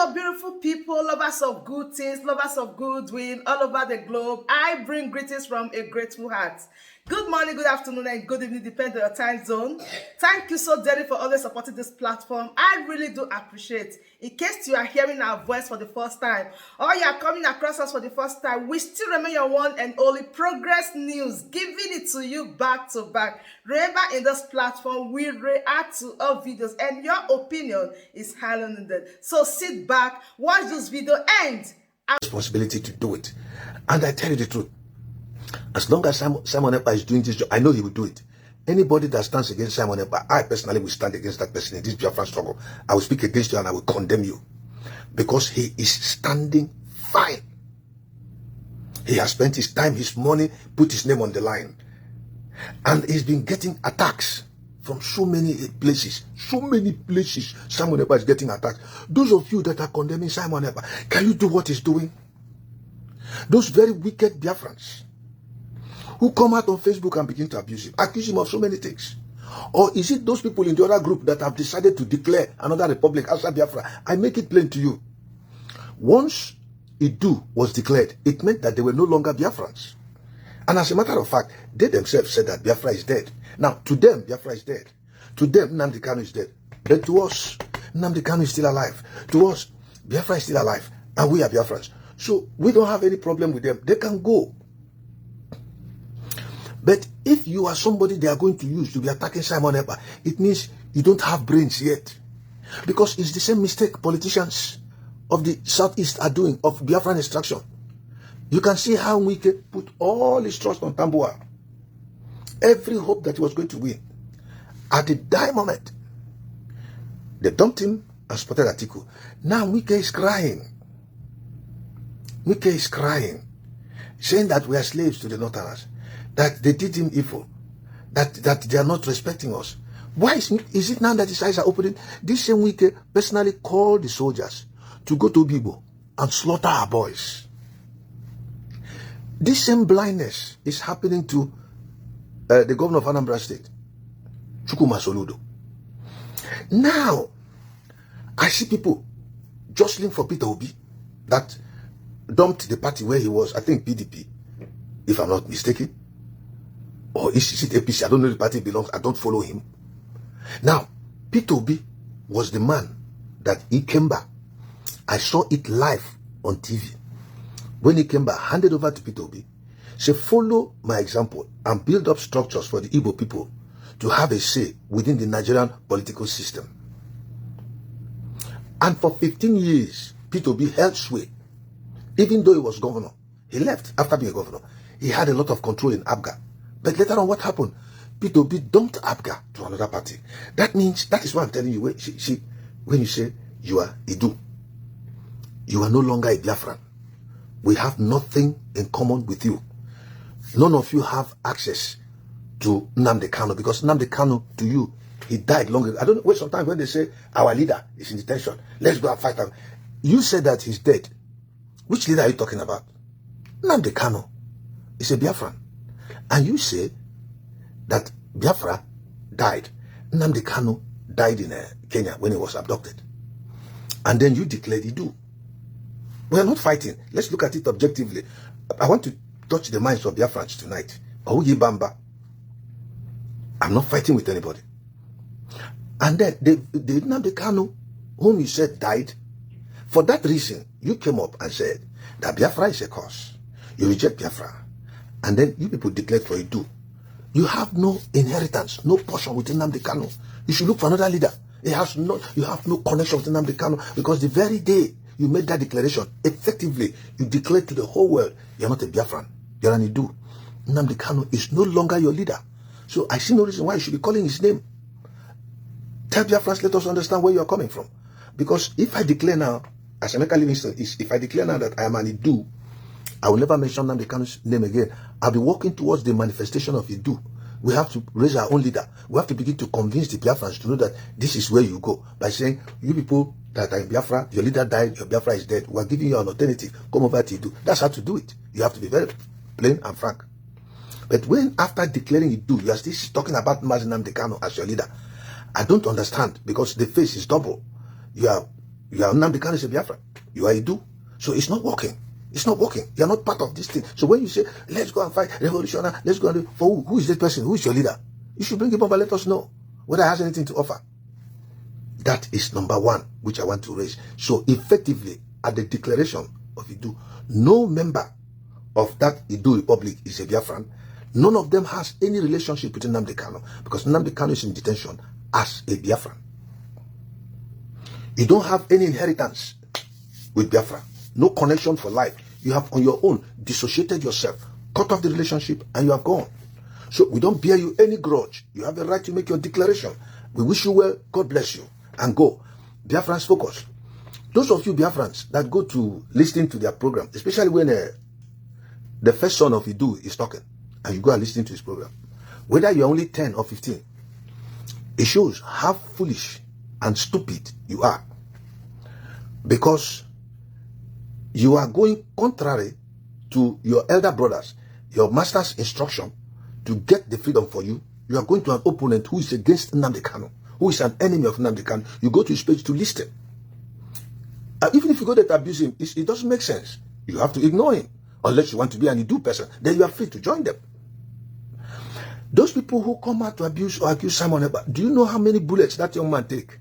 Hello, beautiful people, lovers of good things, lovers of goodwill all over the globe. I bring greetings from a grateful heart. Good morning, good afternoon, and good evening, depending on your time zone. Thank you so dearly for always supporting this platform. I really do appreciate. In case you are hearing our voice for the first time, or you are coming across us for the first time, we still remain your one and only Progress News, giving it to you back to back. Remember, in this platform, we react to all videos, and your opinion is highly needed. So sit back, watch this video, and responsibility to do it. And I tell you the truth, as long as Simonekpa is doing this job, I know he will do it. Anybody that stands against Simonekpa, I personally will stand against that person in this Biafra struggle. I will speak against you and I will condemn you, because he is standing fine. He has spent his time, his money, put his name on the line, and he's been getting attacks from so many places. Simonekpa is getting attacked. Those of you that are condemning Simonekpa, can you do what he's doing? Those very wicked Biafrans who come out on Facebook and begin to abuse him, accuse him of so many things. Or is it those people in the other group that have decided to declare another republic outside Biafra? I make it plain to you. Once Idu was declared, it meant that they were no longer Biafrans. And as a matter of fact, they themselves said that Biafra is dead. Now, to them, Biafra is dead. To them, Nnamdi Kanu is dead. But to us, Nnamdi Kanu is still alive. To us, Biafra is still alive. And we are Biafrans. So we don't have any problem with them. They can go. But if you are somebody they are going to use to be attacking Simonekpa, it means you don't have brains yet. Because it's the same mistake politicians of the Southeast are doing of Biafran extraction. You can see how Wike put all his trust on Tambuwal. Every hope that he was going to win. At the die moment, they dumped him and spotted Atiku. Now Wike is crying. Wike is crying, saying that we are slaves to the Northerners, that they did him evil, that they are not respecting us. Why is it now that his eyes are opening? This same Wike personally called the soldiers to go to Bibo and slaughter our boys. This same blindness is happening to the governor of Anambra State, Chukwuma Soludo. Now, I see people jostling for Peter Obi that dumped the party where he was, I think PDP, if I'm not mistaken. Or is it APC? I don't know the party belongs. I don't follow him. Now, Peter Obi was the man that Ikemba, I saw it live on TV. When Ikemba handed over to Peter Obi, said, follow my example and build up structures for the Igbo people to have a say within the Nigerian political system. And for 15 years, Peter Obi held sway. Even though he was governor, he left after being a governor. He had a lot of control in Abga. But later on, what happened? Peter Obi dumped Abga to another party. That means, that is what I'm telling you. When you say you are Idu, you are no longer a Biafran. We have nothing in common with you. None of you have access to Nnamdi Kanu, because Nnamdi Kanu, to you, he died long ago. I don't know, sometimes when they say our leader is in detention, let's go and fight him. You said that he's dead. Which leader are you talking about? Nnamdi Kanu is a Biafran. And you say that Biafra died. Nnamdi Kanu died in Kenya when he was abducted. And then you declared Idu. We are not fighting. Let's look at it objectively. I want to touch the minds of Biafrans tonight. Ohuyi Bamba. I'm not fighting with anybody. And then the Nnamdi Kanu, whom you said died, for that reason, you came up and said that Biafra is a cause. You reject Biafra. And then you people declared for Idu. You have no inheritance, no portion within Nnamdi Kanu. You should look for another leader. You have no connection with Nnamdi Kanu, because the very day you made that declaration, effectively, you declared to the whole world, you're not a Biafran, you're an Idu. Nnamdi Kanu is no longer your leader. So I see no reason why you should be calling his name. Tell Biafrans, let us understand where you're coming from. Because if I declare now, as Emeka Livingston is, if I declare now that I am an Idu, I will never mention Nnamdi Kanu's name again. I'll be working towards the manifestation of Idu. We have to raise our own leader. We have to begin to convince the Biafrans to know that this is where you go. By saying, you people that are in Biafra, your leader died, your Biafra is dead. We are giving you an alternative. Come over to Idu. That's how to do it. You have to be very plain and frank. But when after declaring Idu, you are still talking about Nnamdi Kanu as your leader, I don't understand, because the face is double. You are You are Nnamdi Kanu is a Biafra. You are Idu. So it's not working. It's not working. You're not part of this thing. So when you say, let's go and fight revolutionary, let's go and do, for who is this person? Who is your leader? You should bring him up and let us know whether he has anything to offer. That is number one, which I want to raise. So effectively, at the declaration of Idu, no member of that Idu Republic is a Biafran. None of them has any relationship with Nnamdi Kanu, because Nnamdi Kanu is in detention as a Biafran. You don't have any inheritance with Biafra. No connection for life. You have on your own dissociated yourself, cut off the relationship, and you have gone. So we don't bear you any grudge. You have a right to make your declaration. We wish you well. God bless you. And go. Biafrans, focus. Those of you Biafrans that go to listening to their program, especially when the first son of Idu is talking, and you go and listen to his program, whether you're only 10 or 15, it shows how foolish and stupid you are. Because you are going contrary to your elder brothers, your master's instruction to get the freedom for you. You are going to an opponent who is against Nnamdi Kanu, who is an enemy of Nnamdi Kanu. You go to his page to listen. Even if you go there to abuse him, it doesn't make sense. You have to ignore him. Unless you want to be an Idu person, then you are free to join them. Those people who come out to abuse or accuse Simonekpa, do you know how many bullets that young man take?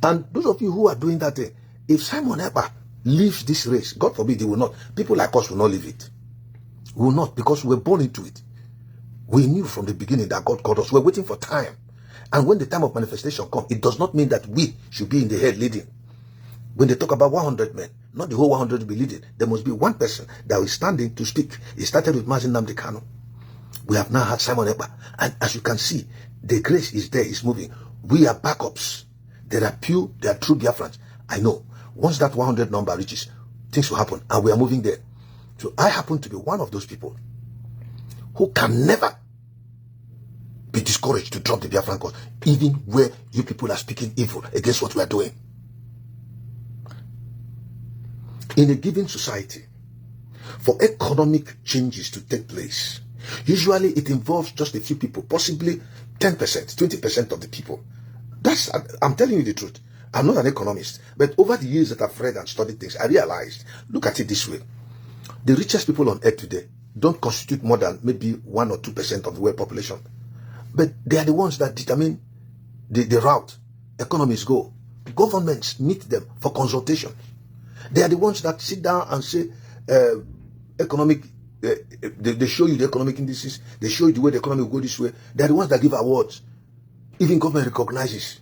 And those of you who are doing that thing, if Simonekpa leaves this race, God forbid he will not, people like us will not leave it. We will not, because we were born into it. We knew from the beginning that God called us. We're waiting for time. And when the time of manifestation comes, it does not mean that we should be in the head leading. When they talk about 100 men, not the whole 100 will be leading. There must be one person that is standing to speak. It started with Mazin Nnamdi Kanu. We have now had Simonekpa. And as you can see, the grace is there, it's moving. We are backups. There are true Biafrans. I know. Once that 100 number reaches, things will happen. And we are moving there. So I happen to be one of those people who can never be discouraged to drop the Biafran cause, even where you people are speaking evil against what we are doing. In a given society, for economic changes to take place, usually it involves just a few people, possibly 10%, 20% of the people. I'm telling you the truth. I'm not an economist, but over the years that I've read and studied things, I realized, look at it this way. The richest people on earth today don't constitute more than maybe 1 or 2% of the world population. But they are the ones that determine the route economies go. Governments meet them for consultation. They are the ones that sit down and say, they show you the economic indices, they show you the way the economy will go this way. They are the ones that give awards. Even government recognizes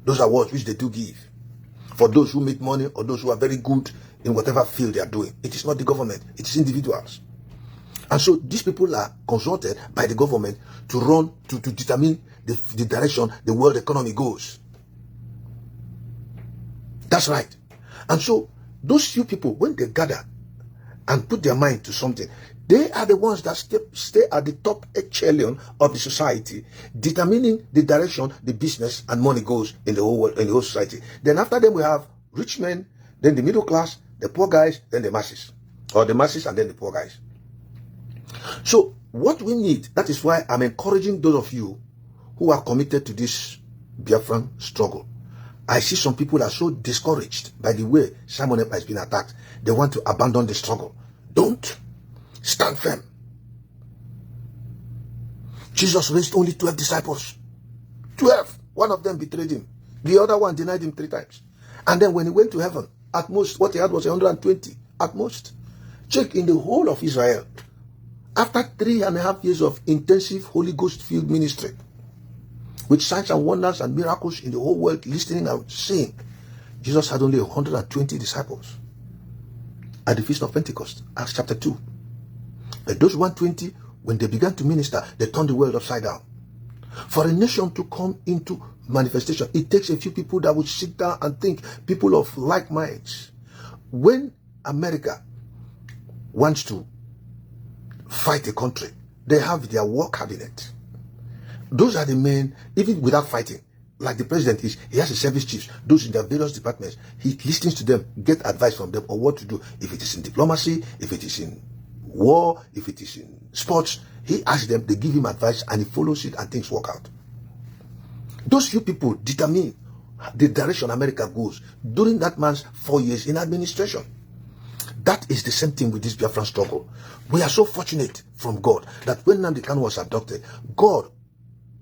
those awards which they do give for those who make money or those who are very good in whatever field they are doing. It is not the government, it is individuals. And so these people are consulted by the government to run, to determine the direction the world economy goes. That's right. And so those few people, when they gather and put their mind to something, they are the ones that stay at the top echelon of the society, determining the direction the business and money goes in the whole world, in the whole society. Then after them we have rich men, then the middle class, the poor guys, then the masses. Or the masses and then the poor guys. So what we need, that is why I'm encouraging those of you who are committed to this Biafran struggle. I see some people are so discouraged by the way Simonekpa has been attacked. They want to abandon the struggle. Don't. Stand firm. Jesus raised only 12 disciples. 12. One of them betrayed him. The other one denied him 3 times. And then when he went to heaven, at most, what he had was 120. At most. Check in the whole of Israel. After 3.5 years of intensive Holy Ghost filled ministry, with signs and wonders and miracles in the whole world, listening and seeing, Jesus had only 120 disciples at the Feast of Pentecost, Acts chapter 2. But those 120, when they began to minister, they turned the world upside down. For a nation to come into manifestation, it takes a few people that would sit down and think, people of like minds. When America wants to fight a country, they have their war cabinet. Those are the men, even without fighting, like the president is, he has a service chiefs, those in their various departments. He listens to them, get advice from them on what to do. If it is in diplomacy, if it is in war, if it is in sports, he asks them, they give him advice and he follows it and things work out. Those few people determine the direction America goes during that man's 4 years in administration. That is the same thing with this Biafran struggle. We are so fortunate from God that when Nnamdi Kanu was abducted, God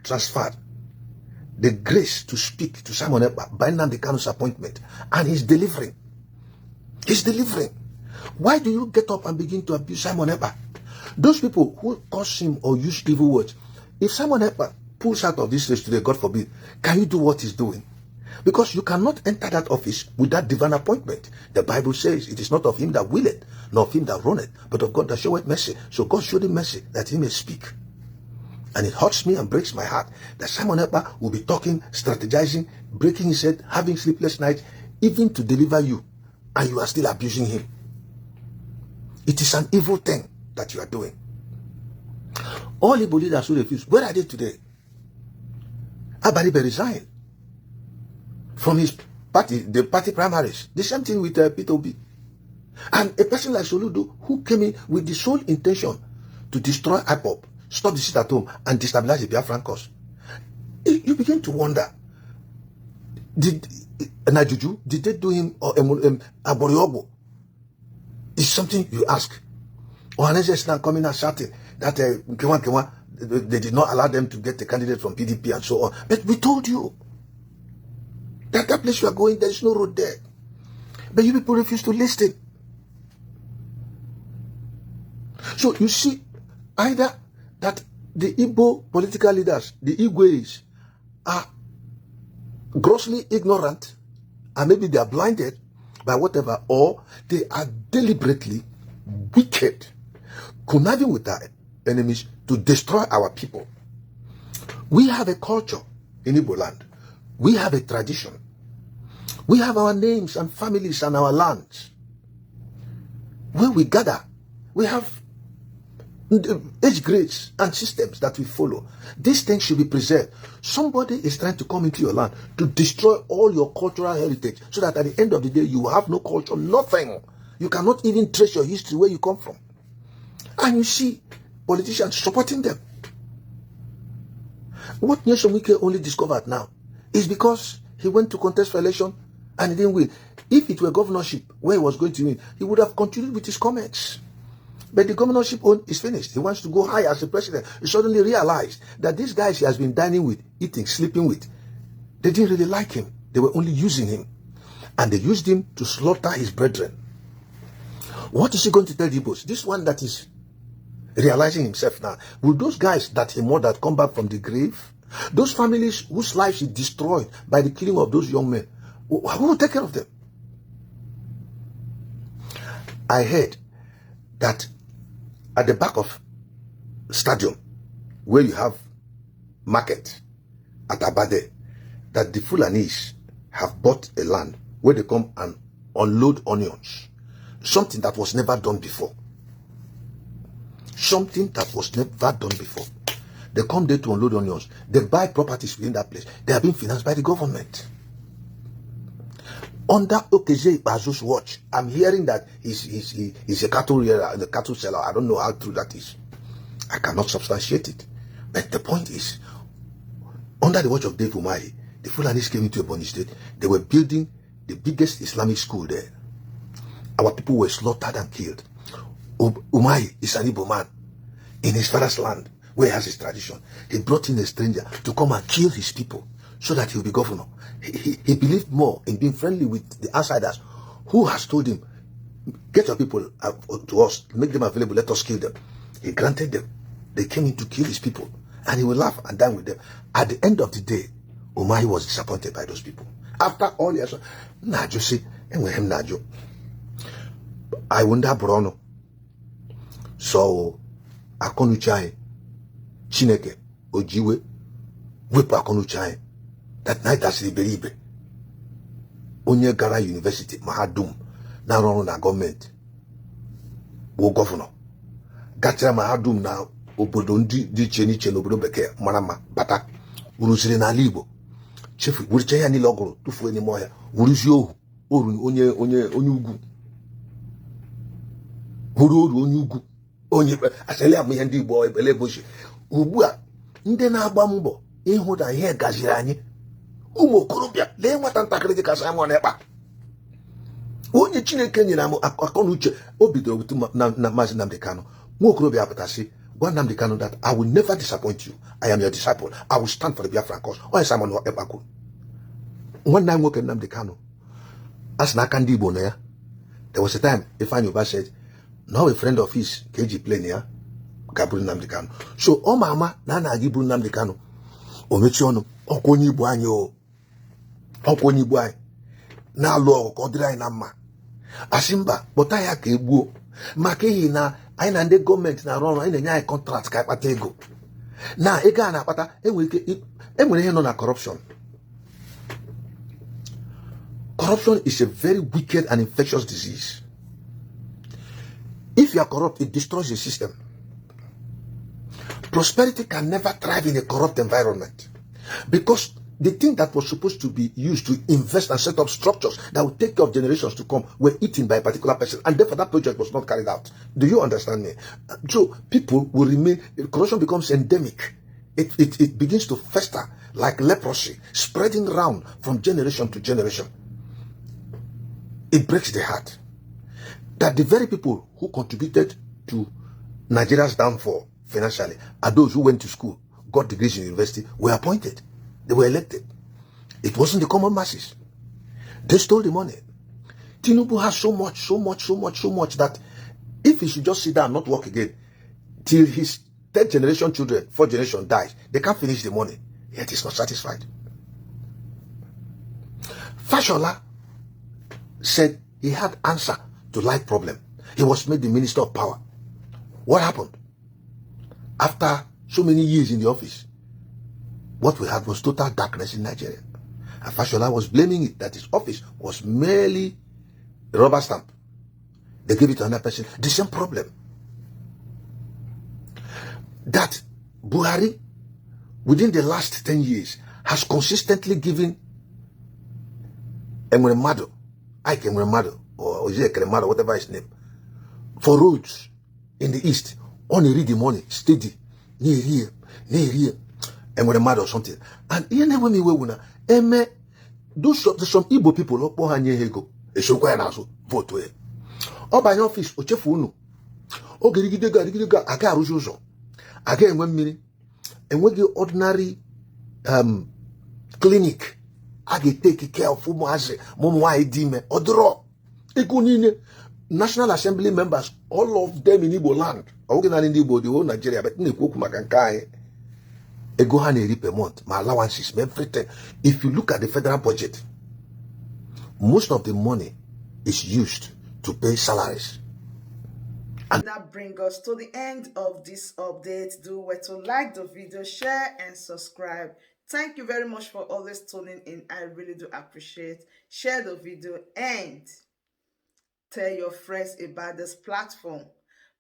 transferred the grace to speak to Simonekpa by Nnamdi Kanu's appointment, and he's delivering. He's delivering. Why do you get up and begin to abuse Simonekpa? Those people who curse him or use evil words, if Simonekpa pulls out of this race today, God forbid, can you do what he's doing? Because you cannot enter that office without divine appointment. The Bible says it is not of him that willeth, nor of him that runneth, but of God that showeth mercy. So God showed him mercy that he may speak. And it hurts me and breaks my heart that Simonekpa will be talking, strategizing, breaking his head, having sleepless nights, even to deliver you, and you are still abusing him. It is an evil thing that you are doing. All Igbo leaders who refuse, where are they today? Abaribe resigned from his party, the party primaries. The same thing with Peter Obi. And a person like Soludo, who came in with the sole intention to destroy IPOB, stop the sit at home, and destabilize the Biafran cause. You begin to wonder, did Najuju, did they do him, or Aboriobo? It's something you ask. Or unless it's now coming and shouting that they did not allow them to get the candidate from PDP and so on. But we told you that place you are going, there is no road there. But you people refuse to listen. So you see, either that the Igbo political leaders, the Igwes, are grossly ignorant, and maybe they are blinded by whatever, or they are deliberately wicked, conniving with our enemies to destroy our people. We have a culture in Igbo land. We have a tradition. We have our names and families and our lands. When we gather, we have age grades and systems that we follow. These things should be preserved. Somebody is trying to come into your land to destroy all your cultural heritage, so that at the end of the day you have no culture, nothing. You cannot even trace your history where you come from. And you see politicians supporting them. What Nation Wike only discovered now is because he went to contest for election and he didn't win. If it were governorship where he was going to win, he would have continued with his comments. But the governorship is finished. He wants to go high as a president. He suddenly realized that these guys he has been dining with, eating, sleeping with, they didn't really like him. They were only using him. And they used him to slaughter his brethren. What is he going to tell the Igbos? This one that is realizing himself now. Will those guys that he murdered come back from the grave? Those families whose lives he destroyed by the killing of those young men, who will take care of them? I heard that at the back of stadium, where you have market at Abade, that the Fulanis have bought a land where they come and unload onions. Something that was never done before. Something that was never done before. They come there to unload onions. They buy properties within that place. They are being financed by the government. Under Okeje Bazo's watch, I'm hearing that he's a cattle rearer, the cattle seller. I don't know how true that is. I cannot substantiate it. But the point is, under the watch of Dave Umahi, the Fulanis came into Ebonyi State. They were building the biggest Islamic school there. Our people were slaughtered and killed. Umahi is an Igbo man in his father's land, where he has his tradition. He brought in a stranger to come and kill his people so that he will be governor. He believed more in being friendly with the outsiders, who has told him, get your people to us, make them available, let us kill them. He granted them. They came in to kill his people, and he will laugh and dine with them. At the end of the day, Umahi was disappointed by those people. After all, he has Najo say, Najo. I wonder Bruno. So Akonuchai Chineke Ojiwe Wipa Akonuchai. That night that's the Beribe Onye Gara University Mahadum now run na government wo governor. Gatra Mahadum now obodo ndi cheni obodo bekee marama bata urusiri na Igbo chefu wuriche ya ni logoro tufu eni moya wuruzi ohu oru onye ugwu oru onye ugwu onye asele am ihe ndị Igbo ebele boshi ugbu a ndị na-agba mbọ ịhụ na ihe gaziri anyị ụmụ okorobịa lee nwata ntakịrị dịka Simonekpa onye Chineke nyere m akọ na uche. O bidoro na Maazị Nnamdi Kanu. Nwa okorobịa apụtasị gwa Nnamdi Kanu that I will never disappoint you. I am your disciple. I will stand for the Biafra cause. Onye Simonekpa kwuru. Nwanne anyị nwoke Nnamdi Kanu asị n'aka ndị Igbo na ya. There was a time Ifeanyi Uba said now a friend of his ka eji plane ya ga-buru Nnamdi Kanu. So ọ ma ama na a na-aga iburu Nnamdi Kanu. O mechie ọnụ ọkwa onye Igbo anyị o. Ọkwa onye Igbo anyị na-alụ ọgụ ka ọ dịrị anyị na mma. Asị mba kpọta ya ka egbuo maka ihi na anyị na ndị gọọmenti na-arụ ọrụ anyị na-enye anyị kọntraktị ka anyị kpata ego. Na ego a na-akpata enwere ihe nọ na corruption. Corruption is a very wicked and infectious disease. If you are corrupt, it destroys the system. Prosperity can never thrive in a corrupt environment because the thing that was supposed to be used to invest and set up structures that would take care of generations to come were eaten by a particular person, and therefore that project was not carried out. Do you understand me? So people will remain, corruption becomes endemic. It begins to fester like leprosy, spreading around from generation to generation. It breaks the heart that the very people who contributed to Nigeria's downfall financially are those who went to school, got degrees in university, were appointed. They were elected. It wasn't the common masses. They stole the money. Tinubu has so much that if he should just sit down and not work again till his third generation children, fourth generation dies, they can't finish the money. Yet he's not satisfied. Fashola said he had answer to life problem. He was made the minister of power. What happened? After so many years in the office, what we had was total darkness in Nigeria. And Fashola was blaming it that his office was merely a rubber stamp. They gave it to another person. The same problem. That Buhari, within the last 10 years, has consistently given Emremado, Ike Emremado, or is it Emremado, whatever his name, for roads in the east, on read the money, steady, near here, Emremado or something. And here never me wuna those some Igbo people okpo hanye hego esokwa ya naso vote we. O banye office o chefu unu. O girigide aga arụzi ụzọ. Aga enwe mmiri. Enweghị ordinary clinic. Aga take care of ụmụazị, ụmụnwaanyị dị ime. Odoro. Ego niile National Assembly members, all of them in Igbo land. Oge na ndị Igbo the whole Nigeria, but na-ekwu okwu maka nke anyị. Ego ha na-eri per month, my allowances, everything. If you look at the federal budget, most of the money is used to pay salaries. And that brings us to the end of this update. Do well to like the video, share and subscribe. Thank you very much for always tuning in. I really do appreciate. Share the video and tell your friends about this platform,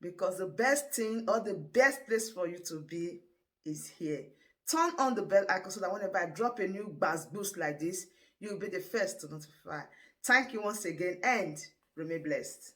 because the best thing or the best place for you to be is here. Turn on the bell icon so that whenever I drop a new boost like this, you'll be the first to notify. Thank you once again and remain blessed.